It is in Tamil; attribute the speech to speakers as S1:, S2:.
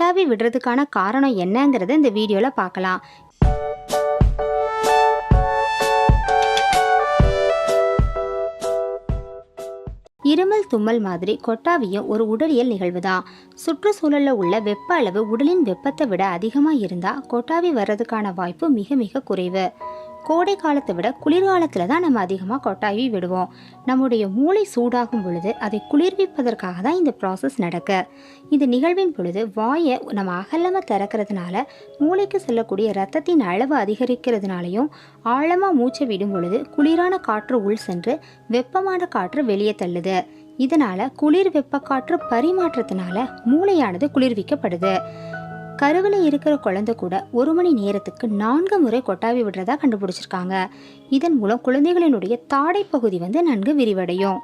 S1: கொட்டாவி விடுறதுக்கான காரணம் என்னங்கிறத இந்த வீடியோவில் பார்க்கலாம். இருமல் தும்மல் மாதிரி கொட்டாவியும் ஒரு உடலியல் நிகழ்வு தான். சுற்றுச்சூழலில் உள்ள வெப்ப அளவு உடலின் வெப்பத்தை விட அதிகமாக இருந்தால் கொட்டாவி வர்றதுக்கான வாய்ப்பு மிக மிக குறைவு. கோடை காலத்தை விட குளிர்காலத்தில் தான் நம்ம அதிகமாக கொட்டாவி விடுவோம். நம்முடைய மூளை சூடாகும் பொழுது அதை குளிர்விப்பதற்காக தான் இந்த ப்ராசஸ் நடக்க. இந்த நிகழ்வின் பொழுது வாயை நம்ம அகலமாக திறக்கிறதுனால மூளைக்கு செல்லக்கூடிய இரத்தத்தின் அளவு அதிகரிக்கிறதுனாலையும் ஆழமாக மூச்சை விடும் பொழுது குளிரான காற்று உள் சென்று வெப்பமான காற்று வெளியே தள்ளுது. இதனால் குளிர் வெப்ப காற்று பரிமாற்றத்தினால மூளையானது குளிர்விக்கப்படுது. கருவில் இருக்கிற குழந்தை கூட 1 மணி நேரத்துக்கு 4 முறை கொட்டாவி விடுறதா கண்டுபிடிச்சிருக்காங்க. இதன் மூலம் குழந்தைகளினுடைய தாடை பகுதி நன்கு விரிவடையும்.